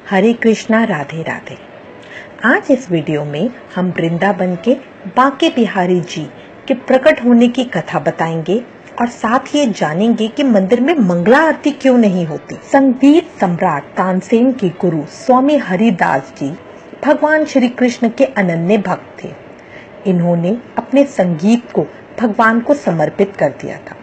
हरे कृष्णा, राधे राधे। आज इस वीडियो में हम वृंदावन के बांके बिहारी जी के प्रकट होने की कथा बताएंगे और साथ ही जानेंगे कि मंदिर में मंगला आरती क्यों नहीं होती। संगीत सम्राट तानसेन के गुरु स्वामी हरिदास जी भगवान श्री कृष्ण के अनन्य भक्त थे। इन्होंने अपने संगीत को भगवान को समर्पित कर दिया था।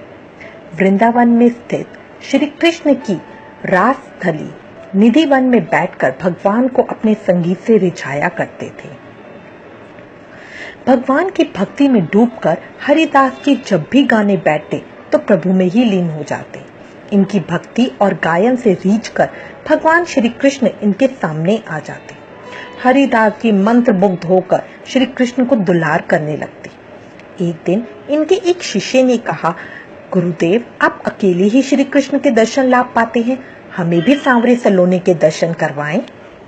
वृंदावन में स्थित श्री कृष्ण की रास स्थली निधि वन में बैठकर भगवान को अपने संगीत से रिझाया करते थे। भगवान की भक्ति में डूबकर हरिदास जी जब भी गाने बैठते तो प्रभु में ही लीन हो जाते। इनकी भक्ति और गायन से रीझकर भगवान श्री कृष्ण इनके सामने आ जाते। हरिदास जी मंत्र मुग्ध होकर श्री कृष्ण को दुलार करने लगते। एक दिन इनके एक शिष्य ने कहा, गुरुदेव, आप अकेले ही श्री कृष्ण के दर्शन लाभ पाते हैं, हमें भी सांवरे सलोने के दर्शन करवाएं।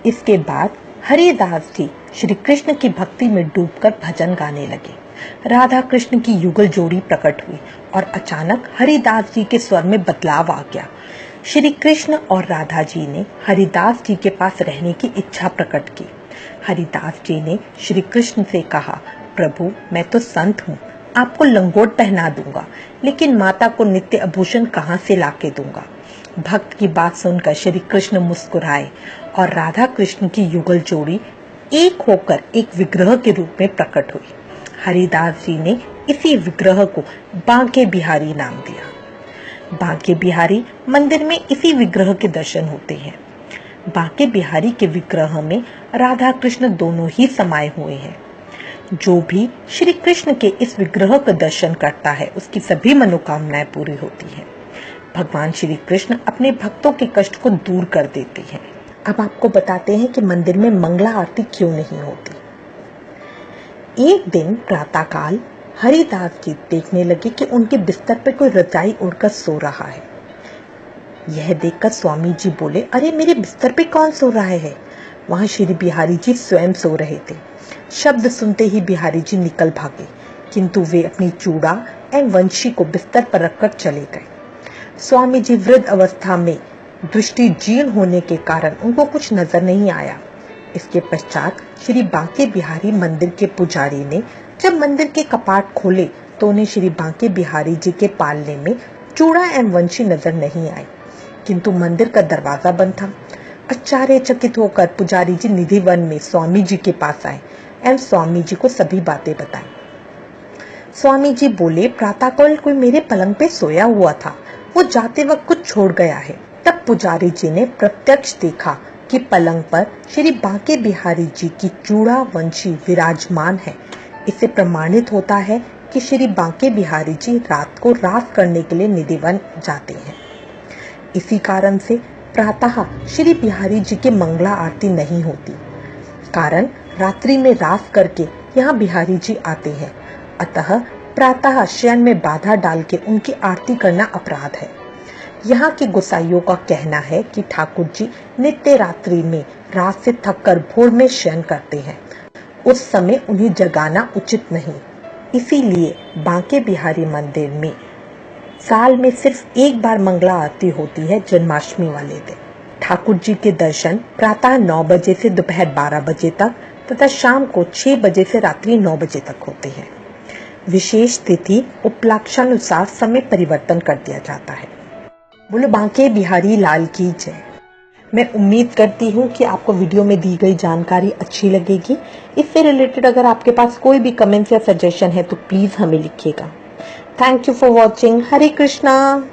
इसके बाद हरिदास जी श्री कृष्ण की भक्ति में डूबकर भजन गाने लगे। राधा कृष्ण की युगल जोड़ी प्रकट हुई और अचानक हरिदास जी के स्वर में बदलाव आ गया। श्री कृष्ण और राधा जी ने हरिदास जी के पास रहने की इच्छा प्रकट की। हरिदास जी ने श्री कृष्ण से कहा, प्रभु, मैं तो संत हूँ, आपको लंगोट पहना दूंगा, लेकिन माता को नित्य आभूषण कहाँ से लाके दूंगा। भक्त की बात सुनकर श्री कृष्ण मुस्कुराए और राधा कृष्ण की युगल जोड़ी एक होकर एक विग्रह के रूप में प्रकट हुई। हरिदास जी ने इसी विग्रह को बांके बिहारी नाम दिया। बांके बिहारी मंदिर में इसी विग्रह के दर्शन होते हैं। बांके बिहारी के विग्रह में राधा कृष्ण दोनों ही समाये हुए हैं। जो भी श्री कृष्ण के इस विग्रह का दर्शन करता है उसकी सभी मनोकामनाएं पूरी होती हैं। भगवान श्री कृष्ण अपने भक्तों के कष्ट को दूर कर देते हैं। अब आपको बताते हैं कि मंदिर में मंगला आरती क्यों नहीं होती। एक दिन प्रातःकाल हरिदास जी देखने लगे कि उनके बिस्तर पर कोई रजाई उड़कर सो रहा है। यह देखकर स्वामी जी बोले, अरे मेरे बिस्तर पे कौन सो रहा है? वहां श्री बिहारी जी स्वयं सो रहे थे। शब्द सुनते ही बिहारी जी निकल भागे, किंतु वे अपनी चूड़ा एवं वंशी को बिस्तर पर रखकर चले गए। स्वामी जी वृद्ध अवस्था में दृष्टि जीर्ण होने के कारण उनको कुछ नजर नहीं आया। इसके पश्चात श्री बांके बिहारी मंदिर के पुजारी ने जब मंदिर के कपाट खोले तो उन्हें श्री बांके बिहारी जी के पालने में चूड़ा एवं वंशी नजर नहीं आई, किंतु मंदिर का दरवाजा बंद था। आश्चर्यचकित होकर पुजारी जी निधि वन में स्वामी जी के पास आए एवं स्वामी जी को सभी बातें बताई। स्वामी जी बोले, प्रातःकाल कोई मेरे पलंग पे सोया हुआ था, वो जाते वक्त कुछ छोड़ गया है। तब पुजारी जी ने प्रत्यक्ष देखा कि पलंग पर श्री बांके बिहारी जी की चूड़ा वंशी विराजमान है। इससे प्रमाणित होता है कि श्री बांके बिहारी जी रात को रास करने के लिए निधि वन जाते हैं। इसी कारण से प्रातः श्री बिहारी जी की मंगला आरती नहीं होती, कारण रात्रि में रास करके यहाँ बिहारी जी आते हैं। अतः प्रातः शयन में बाधा डाल के उनकी आरती करना अपराध है। यहाँ के गोसाइयों का कहना है कि ठाकुर जी नित्य रात्रि में रात से थककर भोर में शयन करते हैं, उस समय उन्हें जगाना उचित नहीं। इसीलिए बांके बिहारी मंदिर में साल में सिर्फ एक बार मंगला आरती होती है, जन्माष्टमी वाले दिन। ठाकुर जी के दर्शन प्रातः 9 बजे से दोपहर 12 बजे तक तथा शाम को 6 बजे से रात्रि 9 बजे तक होते हैं। विशेष तिथि उपलक्षानुसार समय परिवर्तन कर दिया जाता है। बोलो बांके बिहारी लाल की जय। मैं उम्मीद करती हूँ कि आपको वीडियो में दी गई जानकारी अच्छी लगेगी। इससे रिलेटेड अगर आपके पास कोई भी कमेंट्स या सजेशन है तो प्लीज हमें लिखिएगा। Thank you for watching. Hare Krishna.